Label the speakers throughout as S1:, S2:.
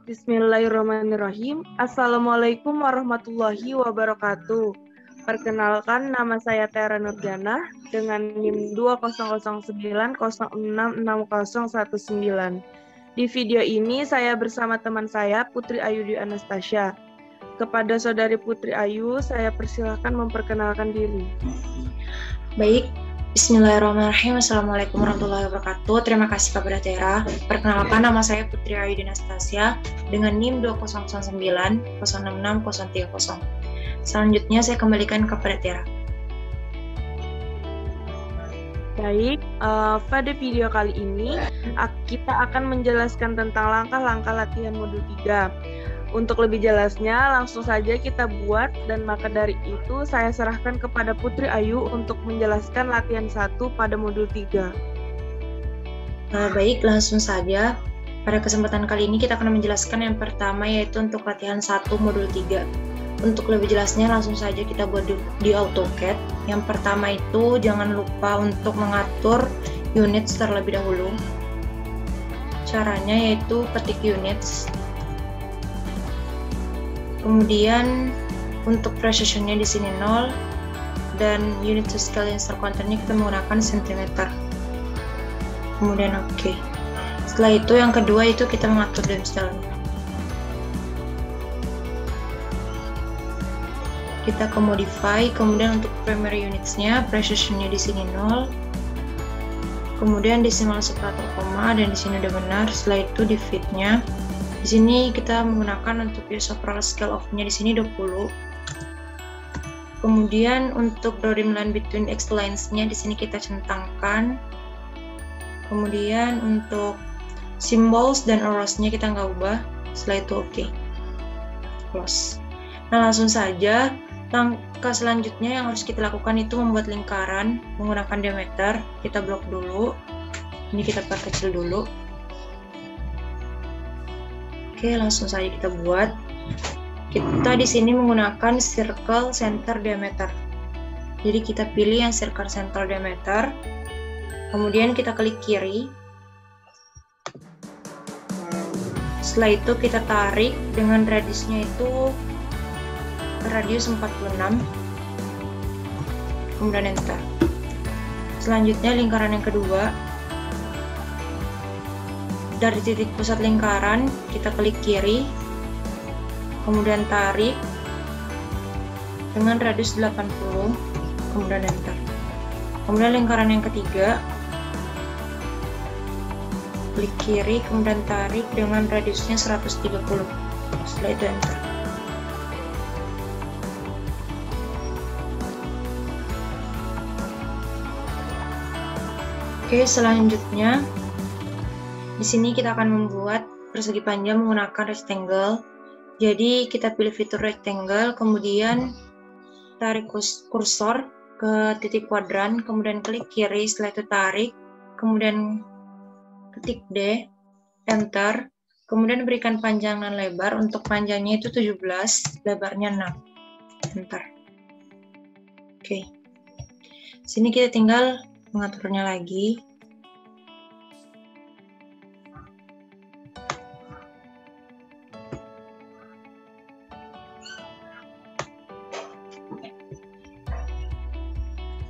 S1: Bismillahirrahmanirrahim. Assalamualaikum warahmatullahi wabarakatuh. Perkenalkan, nama saya Tera Nurjana dengan NIM 2009066019. Di video ini saya bersama teman saya Putri Ayu Dwi Anastasia. Kepada saudari Putri Ayu, saya persilahkan memperkenalkan diri.
S2: Baik, Bismillahirrahmanirrahim. Assalamualaikum warahmatullahi wabarakatuh. Terima kasih kepada Tera. Perkenalkan, nama saya Putri Ayu Dwi Anastasia dengan NIM 2009066030. Selanjutnya saya kembalikan kepada Tera.
S1: Baik, pada video kali ini kita akan menjelaskan tentang langkah-langkah latihan modul 3. Untuk lebih jelasnya, langsung saja kita buat, dan maka dari itu saya serahkan kepada Putri Ayu untuk menjelaskan latihan 1 pada modul 3.
S2: Baik, langsung saja. Pada kesempatan kali ini kita akan menjelaskan yang pertama, yaitu untuk latihan 1 modul 3. Untuk lebih jelasnya, langsung saja kita buat di AutoCAD. Yang pertama itu, jangan lupa untuk mengatur units terlebih dahulu. Caranya yaitu ketik units. Kemudian untuk precisionnya di sini 0, dan unit to scale insert counternya kita menggunakan cm. Kemudian oke. Setelah itu yang kedua itu kita mengatur dam style. Kita ke modify, kemudian untuk primary unitsnya precisionnya di sini 0. Kemudian decimal separator koma, dan di sini udah benar. Setelah itu di fitnya. Di sini kita menggunakan untuk use overall scale of-nya di sini 20. Kemudian untuk drawing line between X lines-nya di sini kita centangkan. Kemudian untuk symbols dan arrows-nya kita nggak ubah. Setelah itu oke. Close. Nah, langsung saja langkah selanjutnya yang harus kita lakukan itu membuat lingkaran menggunakan diameter. Kita blok dulu. Ini kita perkecil dulu. Oke, langsung saja kita buat. Kita di sini menggunakan circle center diameter. Jadi kita pilih yang circle center diameter. Kemudian kita klik kiri. Setelah itu kita tarik dengan radiusnya itu radius 46. Kemudian enter. Selanjutnya lingkaran yang kedua. Dari titik pusat lingkaran, kita klik kiri, kemudian tarik dengan radius 80, kemudian enter. Kemudian lingkaran yang ketiga, klik kiri, kemudian tarik dengan radiusnya 130, setelah itu enter. Oke, selanjutnya di sini kita akan membuat persegi panjang menggunakan rectangle. Jadi kita pilih fitur rectangle, kemudian tarik kursor ke titik kuadran, kemudian klik kiri, setelah itu tarik, kemudian ketik D, enter, kemudian berikan panjang dan lebar. Untuk panjangnya itu 17, lebarnya 6, enter. Oke. Sini kita tinggal mengaturnya lagi.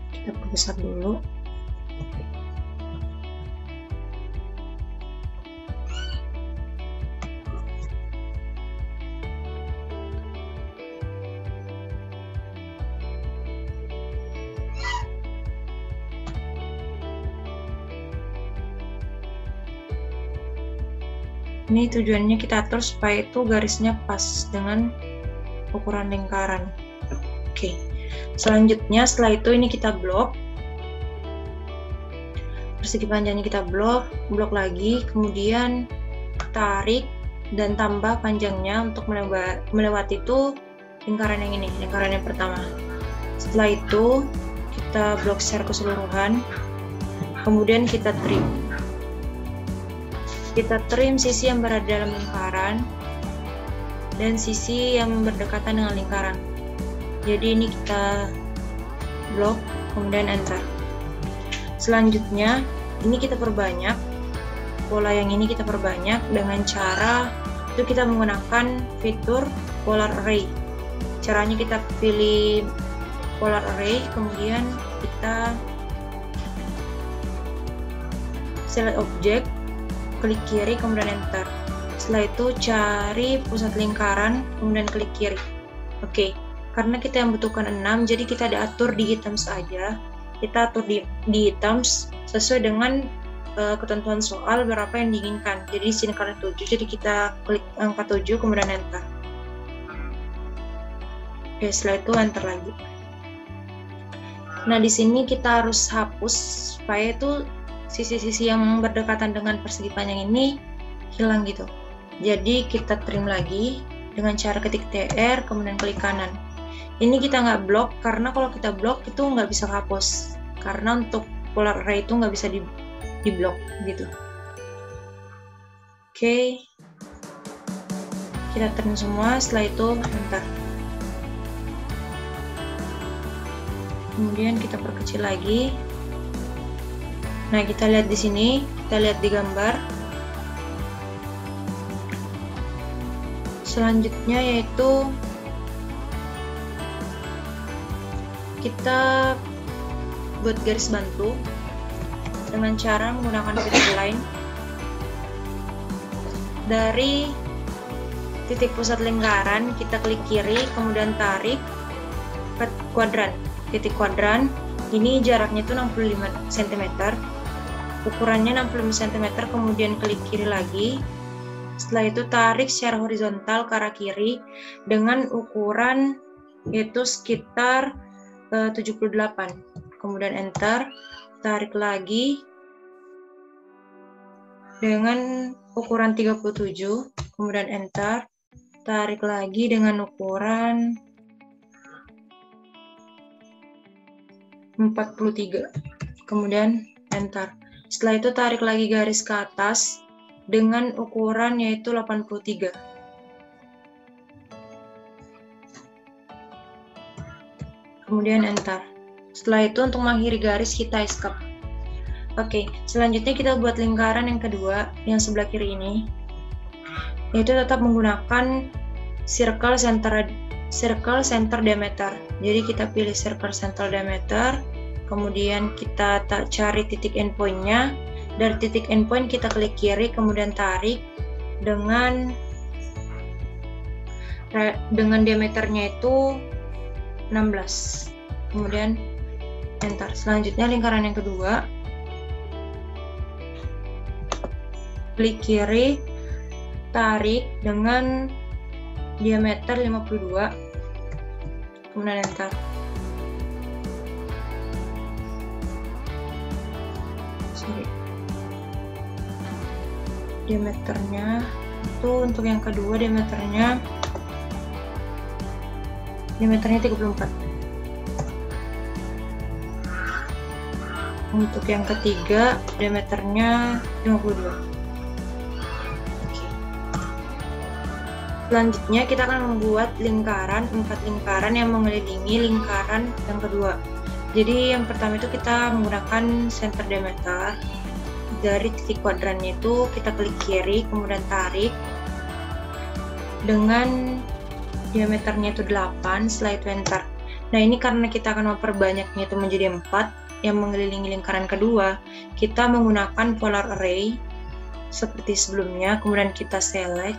S2: Kita perbesar dulu. Ini tujuannya kita atur supaya itu garisnya pas dengan ukuran lingkaran. Oke. Selanjutnya setelah itu ini kita blok. Persegi panjangnya kita blok lagi, kemudian tarik dan tambah panjangnya untuk melewati itu lingkaran yang ini, lingkaran yang pertama. Setelah itu kita blok share keseluruhan, kemudian kita trim. Kita trim sisi yang berada dalam lingkaran dan sisi yang berdekatan dengan lingkaran. Jadi ini kita blok, kemudian enter. Selanjutnya ini kita perbanyak, pola yang ini kita perbanyak dengan cara itu kita menggunakan fitur polar array. Caranya kita pilih polar array, kemudian kita select object, klik kiri, kemudian enter. Setelah itu cari pusat lingkaran, kemudian klik kiri. Oke, karena kita yang butuhkan 6, jadi kita atur di items aja. Kita atur di items sesuai dengan ketentuan soal berapa yang diinginkan. Jadi di sini karena 7, jadi kita klik angka 7 kemudian enter. Oke, setelah itu enter lagi. Nah, di sini kita harus hapus supaya itu sisi-sisi yang berdekatan dengan persegi panjang ini hilang gitu. Jadi kita trim lagi dengan cara ketik TR kemudian klik kanan. Ini kita nggak blok karena kalau kita blok itu nggak bisa hapus. Karena untuk polar array itu nggak bisa di blok gitu. Oke, kita trim semua, setelah itu enter. Kemudian kita perkecil lagi. Nah, kita lihat di sini, kita lihat di gambar. Selanjutnya yaitu kita buat garis bantu dengan cara menggunakan fitur line. Dari titik pusat lingkaran kita klik kiri, kemudian tarik ke kuadran. Titik kuadran ini jaraknya itu 65 cm, ukurannya 65 cm, kemudian klik kiri lagi. Setelah itu tarik secara horizontal ke arah kiri dengan ukuran yaitu sekitar 78, kemudian enter. Tarik lagi dengan ukuran 37, kemudian enter. Tarik lagi dengan ukuran 43, kemudian enter. Setelah itu tarik lagi garis ke atas dengan ukuran yaitu 83. Kemudian enter. Setelah itu untuk mengakhiri garis kita escape. Oke, selanjutnya kita buat lingkaran yang kedua yang sebelah kiri ini, yaitu tetap menggunakan circle center diameter. Jadi kita pilih circle center diameter, kemudian kita cari titik endpoint-nya. Dari titik endpoint kita klik kiri, kemudian tarik dengan diameternya itu 16, kemudian enter. Selanjutnya lingkaran yang kedua, klik kiri, tarik dengan diameter 52, kemudian enter. Diameternya itu untuk yang kedua diameternya 34. Untuk yang ketiga diameternya 52. Selanjutnya kita akan membuat lingkaran, 4 lingkaran yang mengelilingi lingkaran yang kedua. Jadi yang pertama itu kita menggunakan center diameter. Dari titik kuadrannya itu kita klik kiri, kemudian tarik dengan diameternya itu 8, setelah itu enter. Nah, ini karena kita akan memperbanyaknya itu menjadi 4 yang mengelilingi lingkaran kedua, kita menggunakan polar array seperti sebelumnya, kemudian kita select,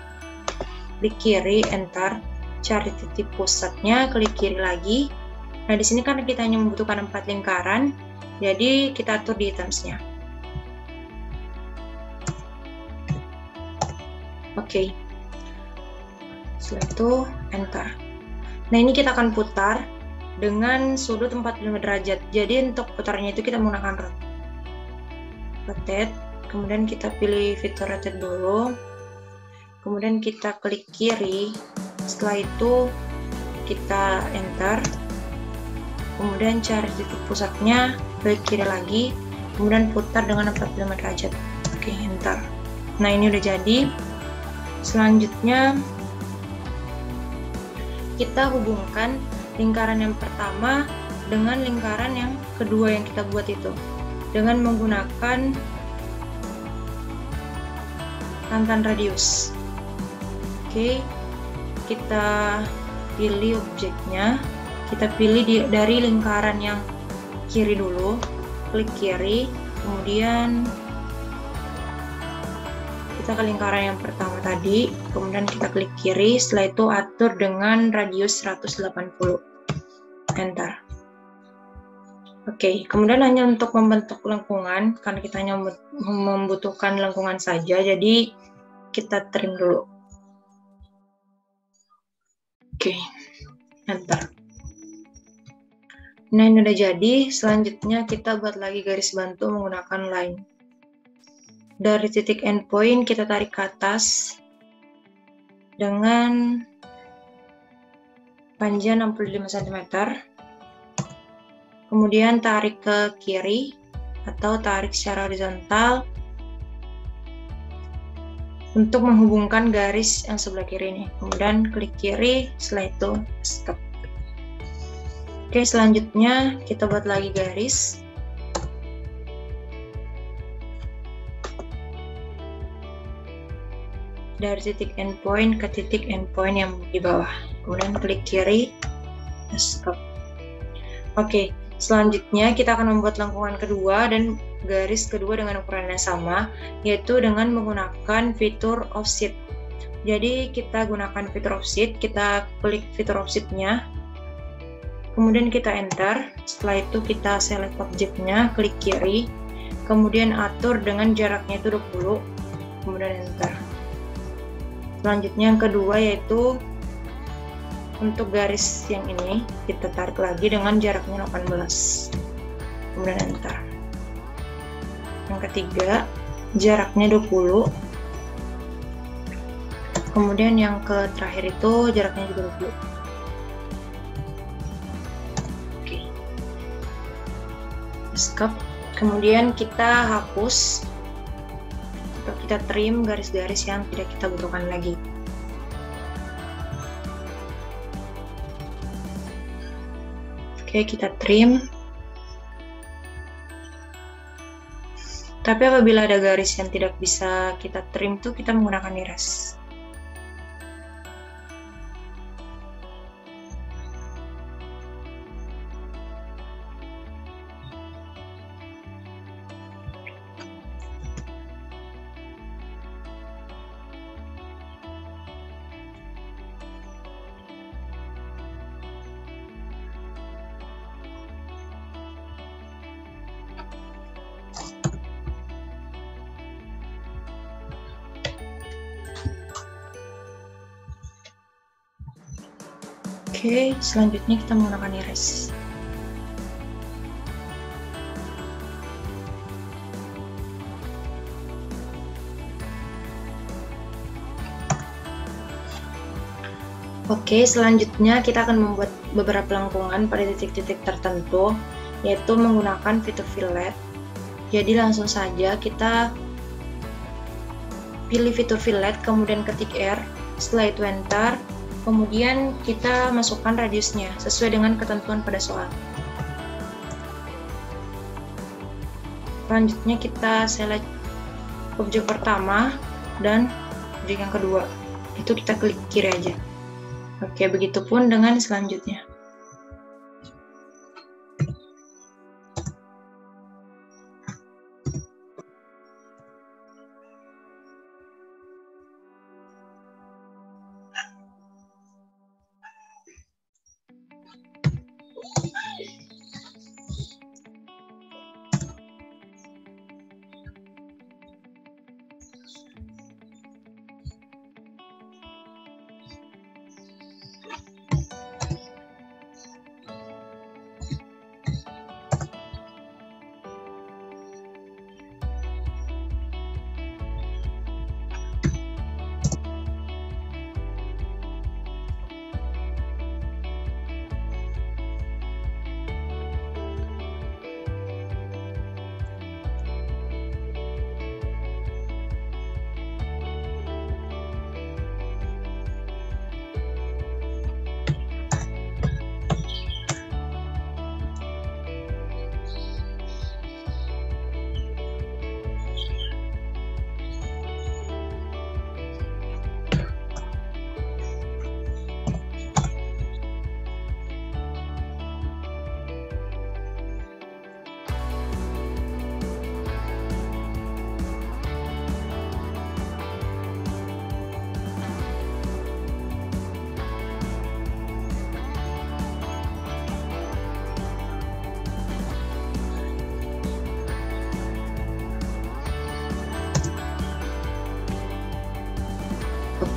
S2: klik kiri, enter, cari titik pusatnya, klik kiri lagi. Nah, di sini karena kita hanya membutuhkan 4 lingkaran, jadi kita atur di items-nya. Oke. Setelah itu enter. Nah, ini kita akan putar dengan sudut 45 derajat. Jadi untuk putarnya itu kita menggunakan rotate, kemudian kita pilih fitur rotate dulu. Kemudian kita klik kiri, setelah itu kita enter, kemudian cari titik pusatnya, klik kiri lagi, kemudian putar dengan 45 derajat. Oke, enter. Nah, ini udah jadi. Selanjutnya kita hubungkan lingkaran yang pertama dengan lingkaran yang kedua yang kita buat itu dengan menggunakan tantan radius. Oke, kita pilih objeknya. Kita pilih dari lingkaran yang kiri dulu, klik kiri, kemudian kita ke lingkaran yang pertama tadi, kemudian kita klik kiri, setelah itu atur dengan radius 180. Enter. Oke, kemudian hanya untuk membentuk lengkungan, karena kita hanya membutuhkan lengkungan saja, jadi kita trim dulu. Oke, enter. Nah, ini udah jadi. Selanjutnya kita buat lagi garis bantu menggunakan line. Dari titik endpoint kita tarik ke atas dengan panjang 65 cm. Kemudian tarik ke kiri atau tarik secara horizontal untuk menghubungkan garis yang sebelah kiri ini. Kemudian klik kiri, setelah itu stop. Oke, selanjutnya kita buat lagi garis. Dari titik endpoint ke titik endpoint yang di bawah. Kemudian klik kiri, stop. Oke, selanjutnya kita akan membuat lengkungan kedua dan garis kedua dengan ukuran yang sama, yaitu dengan menggunakan fitur offset. Jadi kita gunakan fitur offset, kita klik fitur offset-nya, kemudian kita enter. Setelah itu kita select objeknya, klik kiri, kemudian atur dengan jaraknya itu 20, kemudian enter. Selanjutnya yang kedua yaitu untuk garis yang ini kita tarik lagi dengan jaraknya 18, kemudian enter. Yang ketiga jaraknya 20, kemudian yang terakhir itu jaraknya juga 20. Oke, skip. Kemudian kita hapus atau kita trim garis-garis yang tidak kita butuhkan lagi. Oke, kita trim. Tapi apabila ada garis yang tidak bisa kita trim tuh kita menggunakan erase. Oke, selanjutnya kita menggunakan erase. Oke, selanjutnya kita akan membuat beberapa lengkungan pada titik-titik tertentu, yaitu menggunakan fitur fillet. Jadi langsung saja kita pilih fitur fillet, kemudian ketik R, setelah itu enter. Kemudian kita masukkan radiusnya sesuai dengan ketentuan pada soal. Selanjutnya kita select objek pertama dan objek yang kedua. Itu kita klik kiri aja. Oke, begitupun dengan selanjutnya.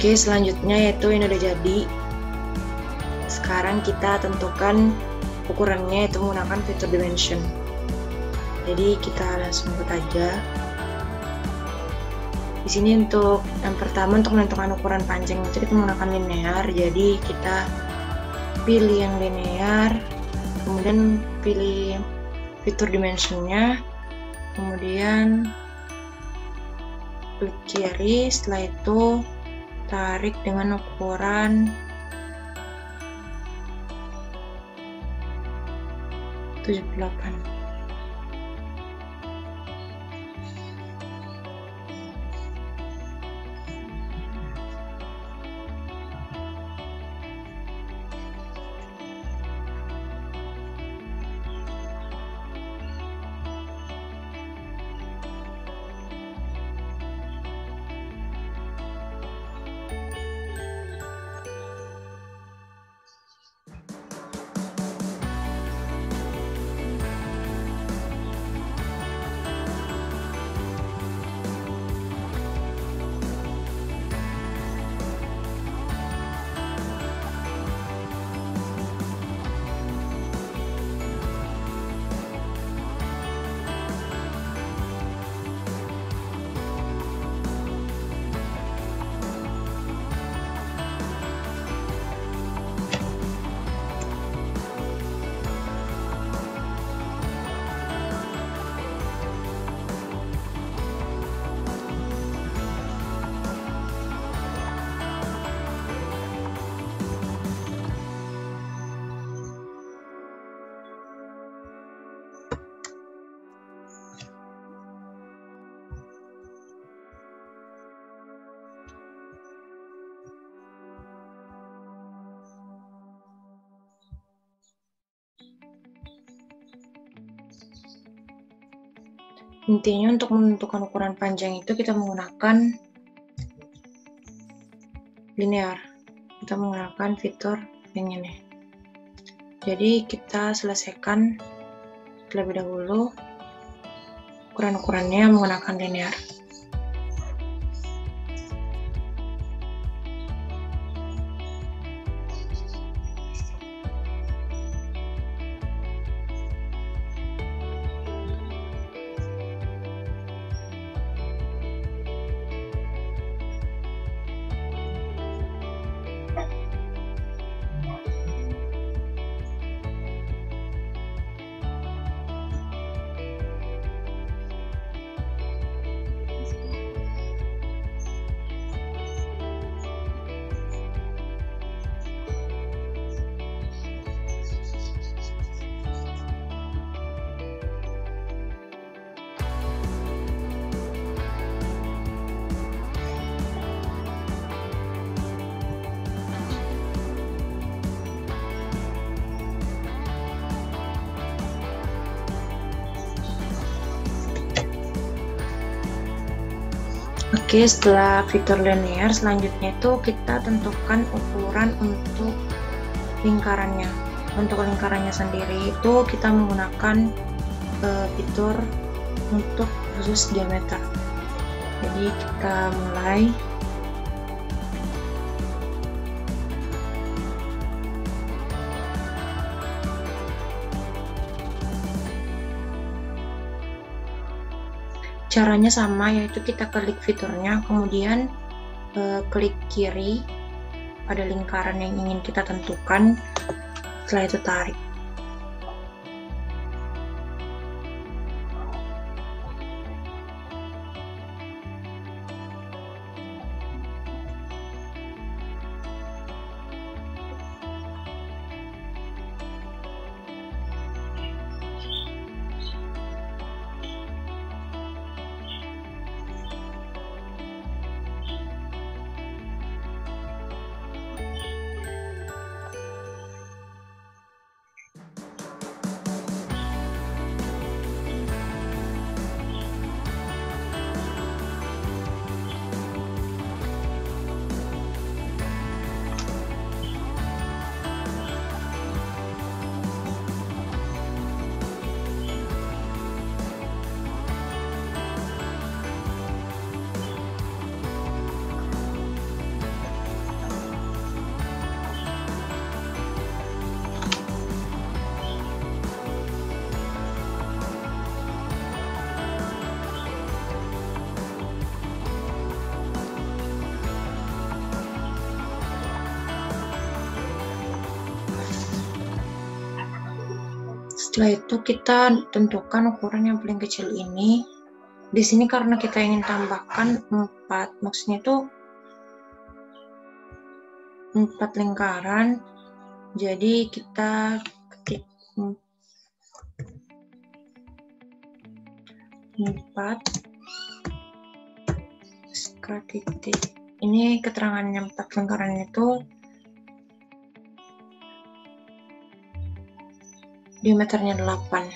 S2: Oke, selanjutnya yaitu ini udah jadi. Sekarang kita tentukan ukurannya, yaitu menggunakan fitur dimension. Jadi kita langsung buat aja. Di sini untuk yang pertama, untuk menentukan ukuran panjang itu kita menggunakan linear. Jadi kita pilih yang linear, kemudian pilih fitur dimensionnya, kemudian klik kiri. Setelah itu tarik dengan ukuran 78. Intinya untuk menentukan ukuran panjang itu kita menggunakan linear. Kita menggunakan fitur yang ini. Jadi kita selesaikan terlebih dahulu ukuran-ukurannya menggunakan linear. Oke, setelah fitur linear, selanjutnya itu kita tentukan ukuran untuk lingkarannya. Untuk lingkarannya sendiri itu kita menggunakan fitur untuk khusus diameter. Jadi kita mulai. Caranya sama, yaitu kita klik fiturnya, kemudian klik kiri pada lingkaran yang ingin kita tentukan, setelah itu tarik. Setelah itu kita tentukan ukuran yang paling kecil ini. Di sini karena kita ingin tambahkan 4, maksudnya itu 4 lingkaran, jadi kita ketik 4 titik. Ini keterangannya 4 lingkaran itu diameternya 8.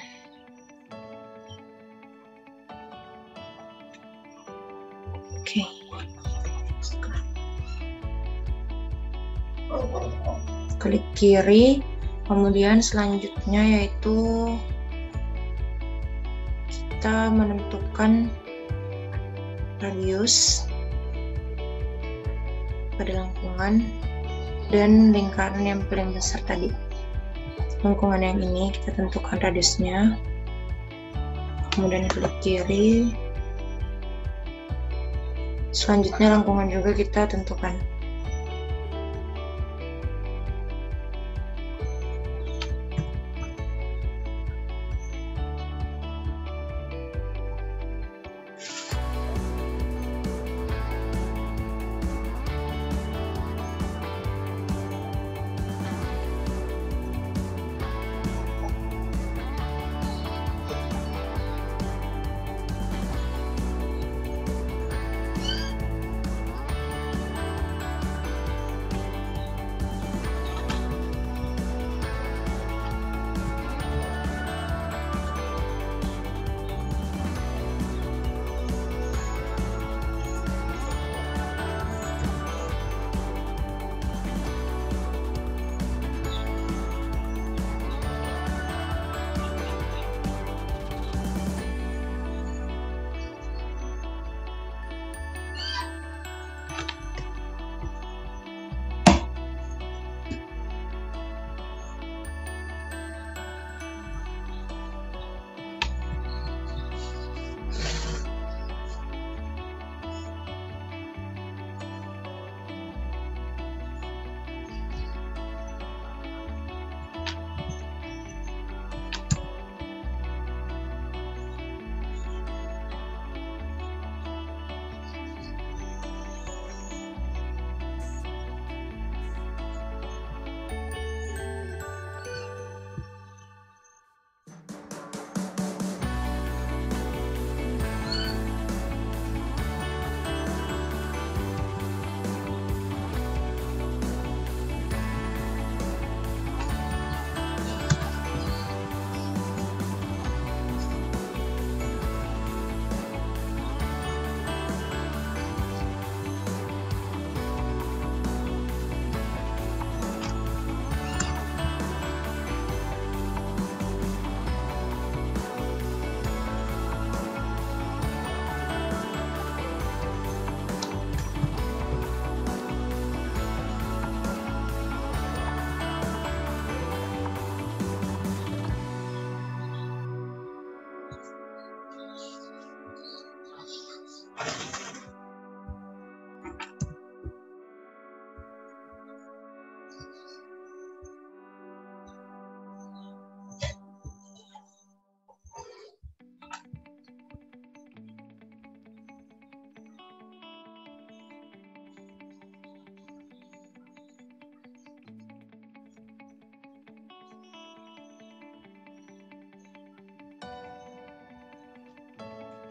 S2: Oke. Klik kiri, kemudian selanjutnya yaitu kita menentukan radius pada lengkungan dan lingkaran yang paling besar tadi. Lengkungan yang ini kita tentukan radiusnya, kemudian klik kiri. Selanjutnya lengkungan juga kita tentukan.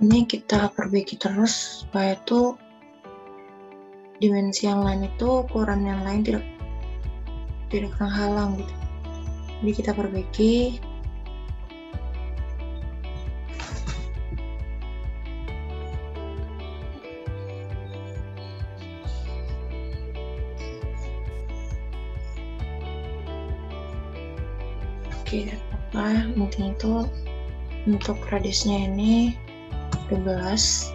S2: Ini kita perbaiki terus supaya itu dimensi yang lain itu ukuran yang lain tidak terhalang gitu. Jadi kita perbaiki. Oke, apa intinya itu untuk radiusnya ini 12.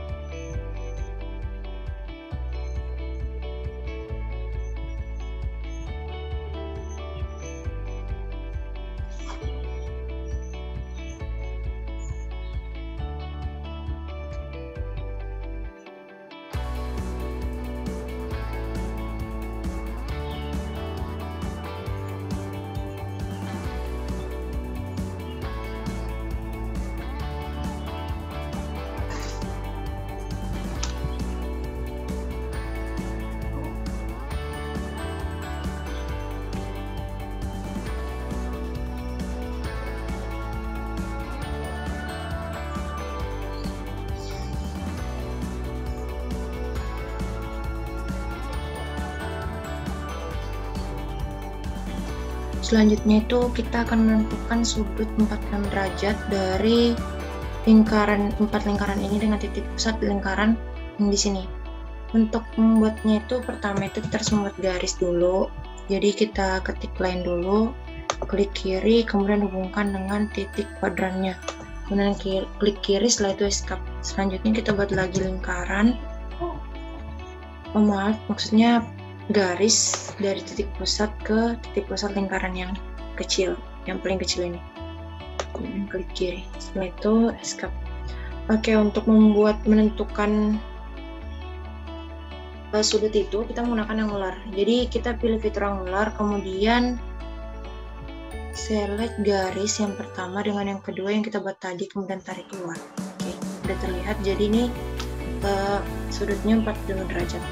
S2: Selanjutnya itu kita akan menentukan sudut 46 derajat dari lingkaran 4 lingkaran ini dengan titik pusat lingkaran yang di sini. Untuk membuatnya itu pertama itu kita harus membuat garis dulu. Jadi kita ketik line dulu, klik kiri, kemudian hubungkan dengan titik kuadrannya. Kemudian klik kiri, setelah itu escape. Selanjutnya kita buat lagi lingkaran. Oh maaf, maksudnya garis dari titik pusat ke titik pusat lingkaran yang kecil, yang paling kecil ini. Kemudian klik kiri, setelah itu escape. Oke, untuk menentukan sudut itu kita menggunakan angular. Jadi kita pilih fitur angular, kemudian select garis yang pertama dengan yang kedua yang kita buat tadi, kemudian tarik keluar. Oke, udah terlihat. Jadi ini sudutnya 45 derajat.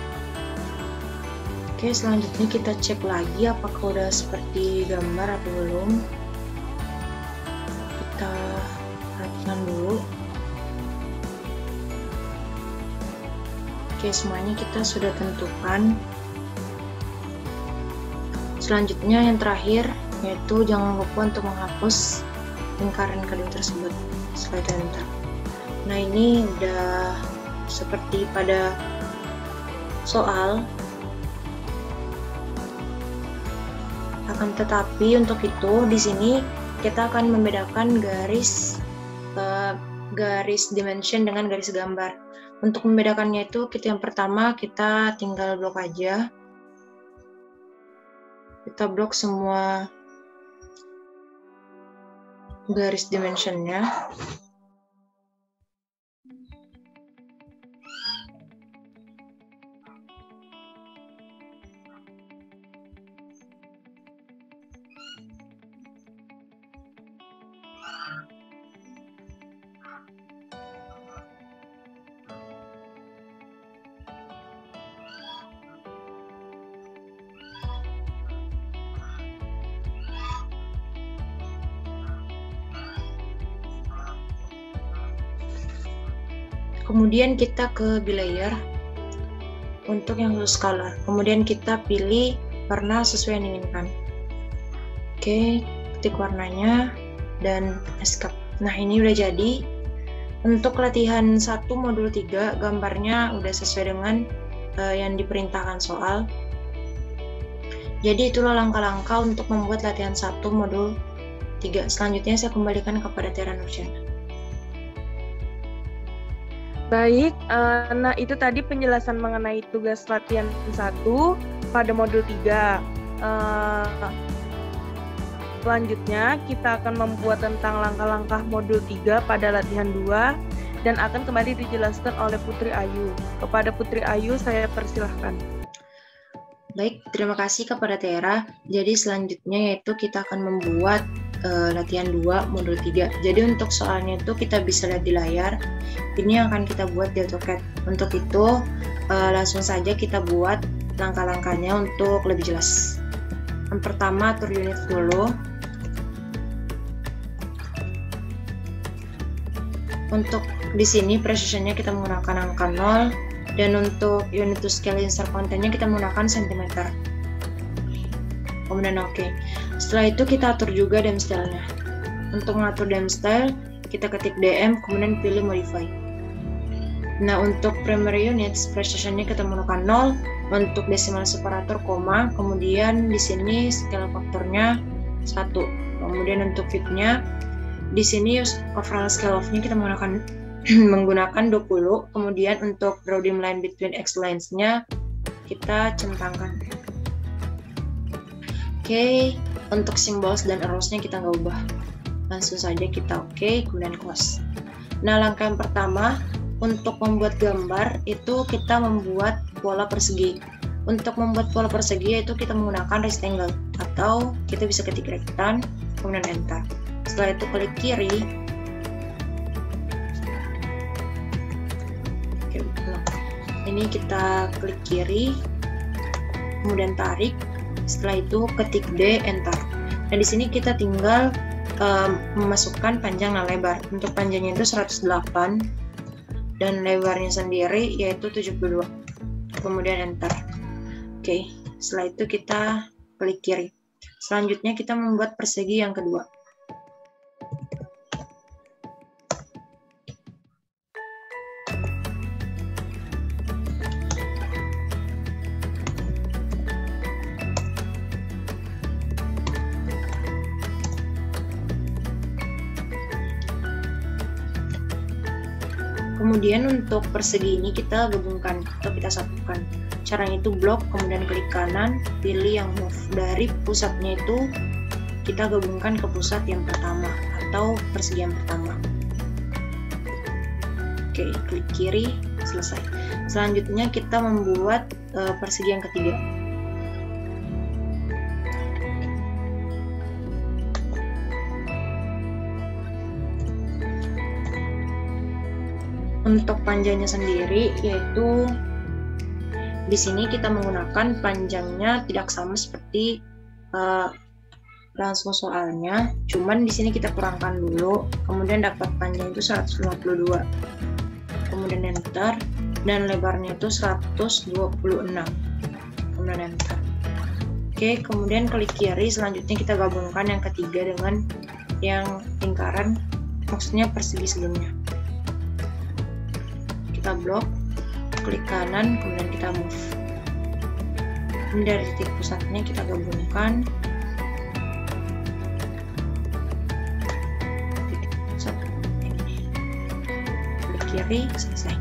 S2: Oke, selanjutnya kita cek lagi apakah udah seperti gambar atau belum. Kita perhatikan dulu. Oke, semuanya kita sudah tentukan. Selanjutnya yang terakhir yaitu jangan lupa untuk menghapus lingkaran kedua tersebut. Setelah itu enter. Nah, ini udah seperti pada soal. Akan tetapi untuk itu di sini kita akan membedakan garis dimension dengan garis gambar. Untuk membedakannya itu yang pertama kita tinggal blok aja. Kita blok semua garis dimensionnya. Kemudian kita ke belayer untuk yang khusus color. Kemudian kita pilih warna sesuai yang diinginkan. Oke, ketik warnanya dan escape. Nah, ini udah jadi. Untuk latihan 1 modul 3 gambarnya udah sesuai dengan yang diperintahkan soal. Jadi itulah langkah-langkah untuk membuat latihan 1 modul 3. Selanjutnya saya kembalikan kepada Tiara Nurjana.
S1: Baik, nah itu tadi penjelasan mengenai tugas latihan 1 pada modul 3. Selanjutnya kita akan membuat tentang langkah-langkah modul 3 pada latihan 2 dan akan kembali dijelaskan oleh Putri Ayu. Kepada Putri Ayu saya persilahkan.
S2: Baik, terima kasih kepada Tiara. Jadi selanjutnya yaitu kita akan membuat latihan 2 modul 3. Jadi untuk soalnya itu kita bisa lihat di layar. Ini yang akan kita buat di AutoCAD. Untuk itu langsung saja kita buat langkah-langkahnya untuk lebih jelas. Yang pertama atur unit dulu. Untuk di sini precisionnya kita menggunakan angka 0 dan untuk unit to scale insert contentnya kita menggunakan cm. Kemudian oke. Setelah itu kita atur juga DM style-nya. Untuk mengatur DM style, kita ketik DM, kemudian pilih modify. Nah, untuk primary units, precision-nya kita menggunakan 0, untuk decimal separator, koma, kemudian di sini scale faktornya 1. Kemudian untuk fit-nya, di sini overall scale of-nya kita menggunakan 20, kemudian untuk draw dim line between X lines-nya kita centangkan. Oke, untuk symbols dan arrows-nya kita nggak ubah. Langsung saja kita oke, kemudian close. Nah, langkah yang pertama, untuk membuat gambar, itu kita membuat pola persegi. Untuk membuat pola persegi, yaitu kita menggunakan rectangle, atau kita bisa ketik rectan, kemudian enter. Setelah itu klik kiri. Oke, ini kita klik kiri, kemudian tarik. Setelah itu ketik D, enter. Nah, di sini kita tinggal memasukkan panjang dan lebar. Untuk panjangnya itu 108 dan lebarnya sendiri yaitu 72. Kemudian enter. Oke, setelah itu kita klik kiri. Selanjutnya kita membuat persegi yang kedua. Kemudian untuk persegi ini kita gabungkan atau kita satukan. Caranya itu blok, kemudian klik kanan, pilih yang move. Dari pusatnya itu kita gabungkan ke pusat yang pertama atau persegi yang pertama. Oke, klik kiri, selesai. Selanjutnya kita membuat persegi yang ketiga. Untuk panjangnya sendiri, yaitu di sini kita menggunakan panjangnya tidak sama seperti langsung soalnya, cuman di sini kita kurangkan dulu, kemudian dapat panjang itu 152, kemudian enter, dan lebarnya itu 126, kemudian enter. Oke, kemudian klik kiri, selanjutnya kita gabungkan yang ketiga dengan yang lingkaran, maksudnya persegi sebelumnya. Kita blok, klik kanan, kemudian kita move. Ini dari titik pusatnya kita gabungkan. Titik pusat ini. Klik kiri, selesai.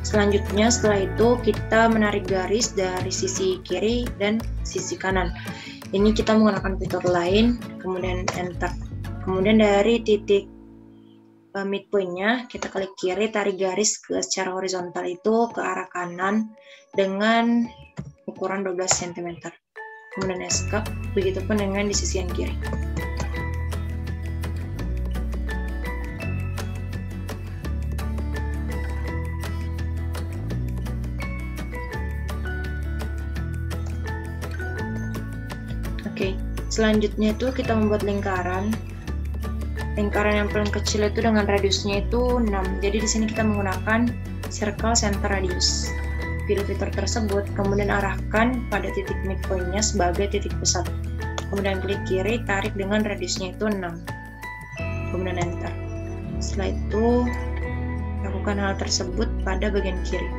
S2: Selanjutnya setelah itu kita menarik garis dari sisi kiri dan sisi kanan. Ini kita menggunakan fitur lain, kemudian enter. Kemudian dari titik midpoint-nya kita klik kiri, tarik garis secara horizontal itu ke arah kanan dengan ukuran 12 cm. Kemudian escape, begitupun dengan di sisi yang kiri. Oke, selanjutnya itu kita membuat lingkaran. Lingkaran yang paling kecil itu dengan radiusnya itu 6. Jadi di sini kita menggunakan circle center radius. Pilih fitur tersebut, kemudian arahkan pada titik midpoint-nya sebagai titik pusat. Kemudian klik kiri, tarik dengan radiusnya itu 6. Kemudian enter. Setelah itu, lakukan hal tersebut pada bagian kiri.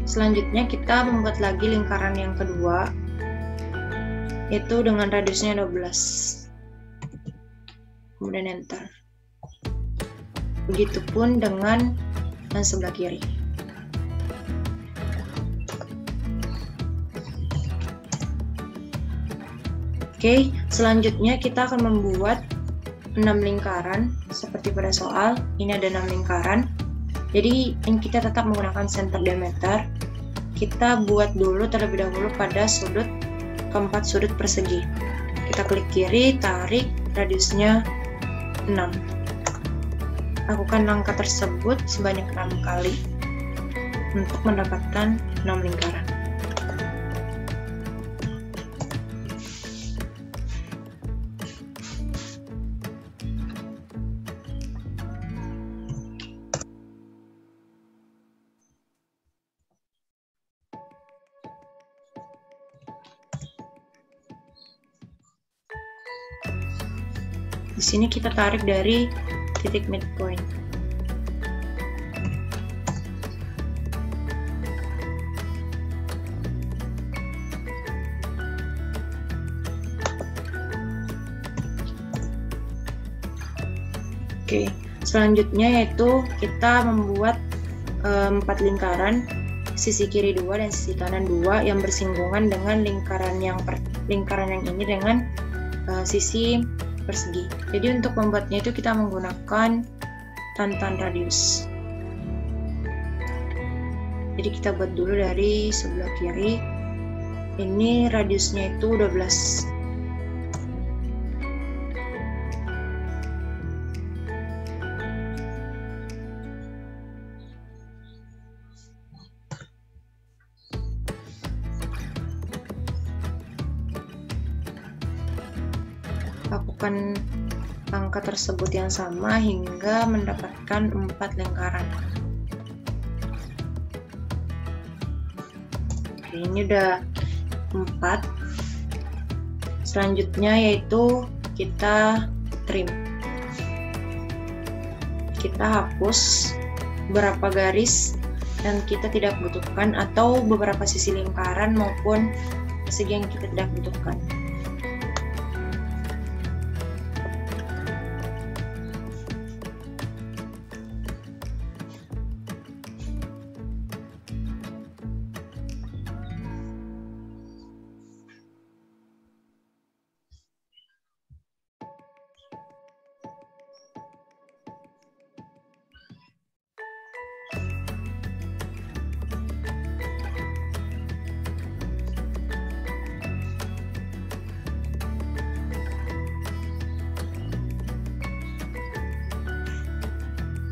S2: Selanjutnya kita membuat lagi lingkaran yang kedua, itu dengan radiusnya 12. Kemudian enter. Begitupun dengan yang sebelah kiri. Oke, selanjutnya kita akan membuat 6 lingkaran seperti pada soal. Ini ada 6 lingkaran. Jadi kita tetap menggunakan center diameter. Kita buat dulu terlebih dahulu pada keempat sudut persegi. Kita klik kiri, tarik, radiusnya 6. Lakukan langkah tersebut sebanyak 6 kali untuk mendapatkan 6 lingkaran. Di sini kita tarik dari titik midpoint. Oke, selanjutnya yaitu kita membuat 4 lingkaran, sisi kiri 2 dan sisi kanan 2 yang bersinggungan dengan lingkaran yang ini dengan sisi persegi. Jadi untuk membuatnya itu kita menggunakan tantan radius. Jadi kita buat dulu dari sebelah kiri. Ini radiusnya itu 12. Lakukan angka tersebut yang sama hingga mendapatkan 4 lingkaran. Oke, ini udah 4. Selanjutnya yaitu kita trim. Kita hapus beberapa garis yang kita tidak butuhkan atau beberapa sisi lingkaran maupun persegi yang kita tidak butuhkan.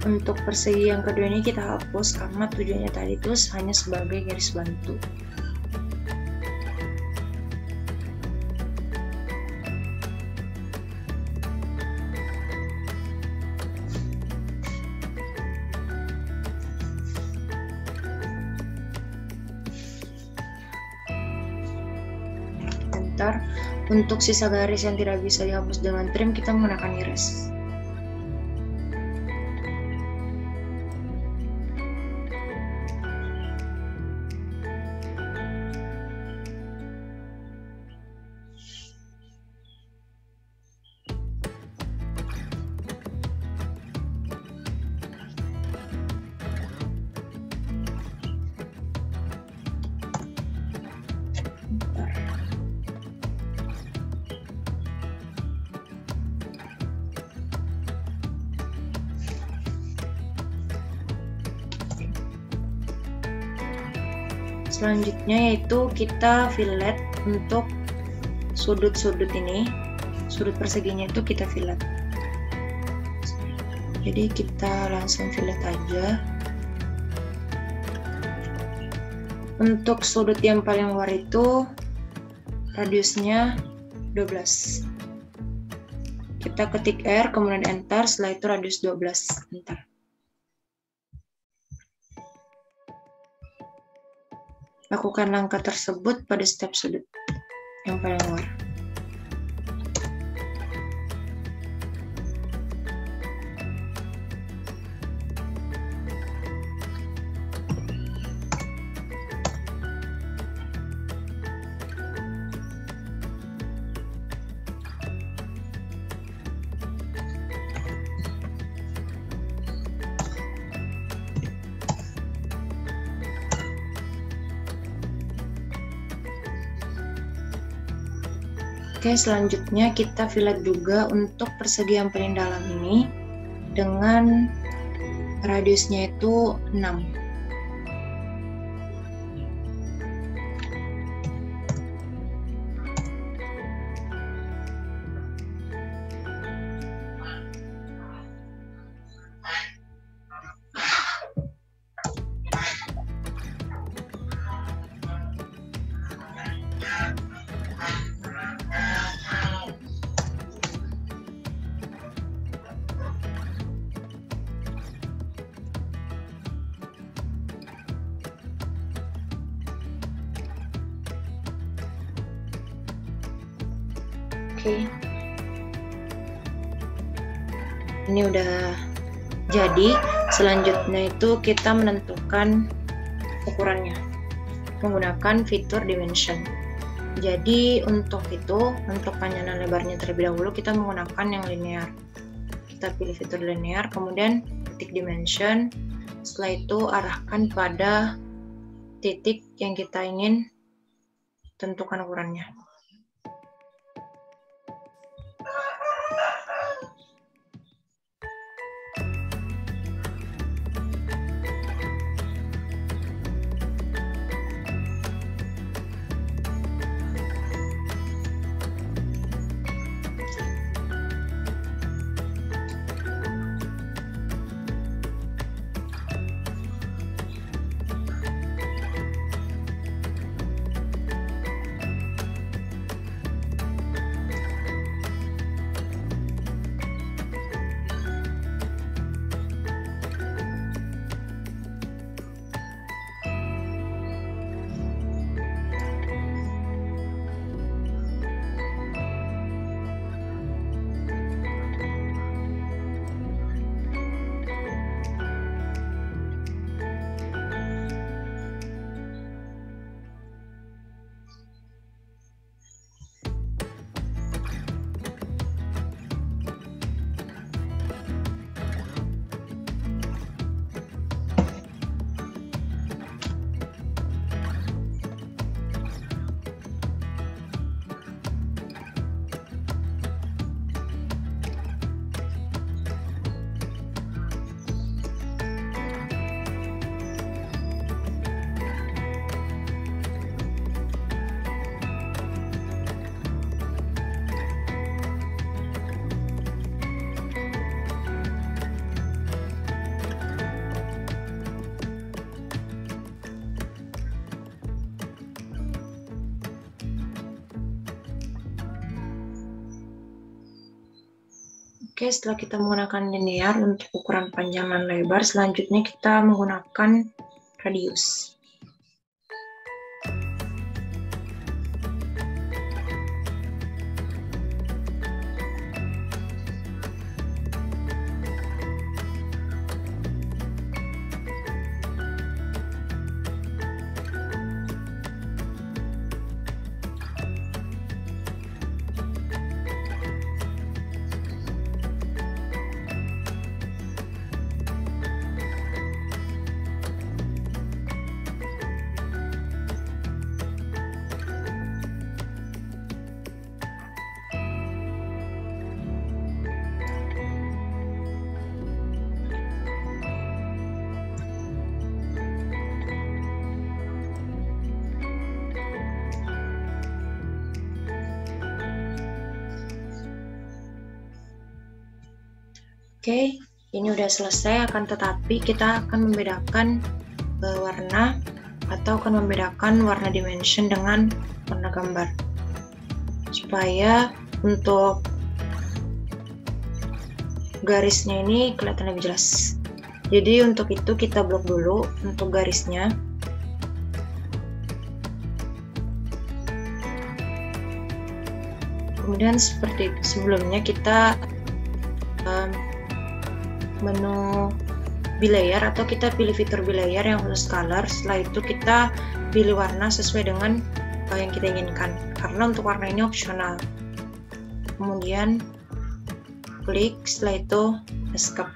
S2: Untuk persegi yang kedua ini kita hapus karena tujuannya tadi itu hanya sebagai garis bantu. Bentar, untuk sisa garis yang tidak bisa dihapus dengan trim kita menggunakan iris. Selanjutnya yaitu kita fillet untuk sudut-sudut ini, sudut perseginya itu kita fillet. Jadi kita langsung fillet aja. Untuk sudut yang paling luar itu radiusnya 12. Kita ketik R kemudian enter, setelah itu radius 12, enter. Lakukan langkah tersebut pada setiap sudut yang paling luar. Oke, selanjutnya kita fillet juga untuk persegi yang paling dalam ini dengan radiusnya itu 6. Oke. Ini udah jadi. Selanjutnya itu kita menentukan ukurannya menggunakan fitur dimension. Jadi untuk itu, untuk panjang dan lebarnya terlebih dahulu kita menggunakan yang linear. Kita pilih fitur linear, kemudian ketik dimension. Setelah itu arahkan pada titik yang kita ingin tentukan ukurannya. Oke, setelah kita menggunakan linear untuk ukuran panjang dan lebar, selanjutnya kita menggunakan radius. Oke, ini udah selesai, akan tetapi kita akan membedakan warna atau akan membedakan warna dimension dengan warna gambar. Supaya untuk garisnya ini kelihatan lebih jelas. Jadi untuk itu kita blok dulu untuk garisnya. Kemudian seperti itu, sebelumnya kita menu bilayer atau kita pilih fitur bilayer yang khusus color. Setelah itu kita pilih warna sesuai dengan yang kita inginkan, karena untuk warna ini opsional. Kemudian klik, setelah itu escape.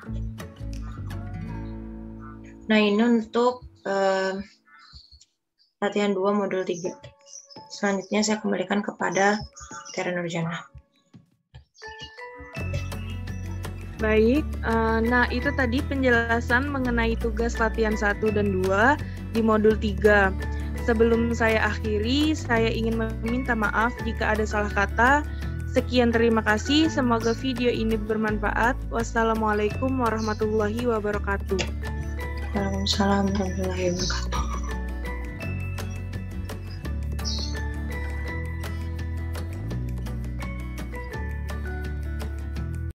S2: Nah, ini untuk latihan 2 modul 3. Selanjutnya saya kembalikan kepada Tera Nurjana.
S1: Baik, nah itu tadi penjelasan mengenai tugas latihan 1 dan 2 di modul 3. Sebelum saya akhiri, saya ingin meminta maaf jika ada salah kata. Sekian, terima kasih. Semoga video ini bermanfaat. Wassalamualaikum warahmatullahi wabarakatuh.
S2: Waalaikumsalam warahmatullahi wabarakatuh.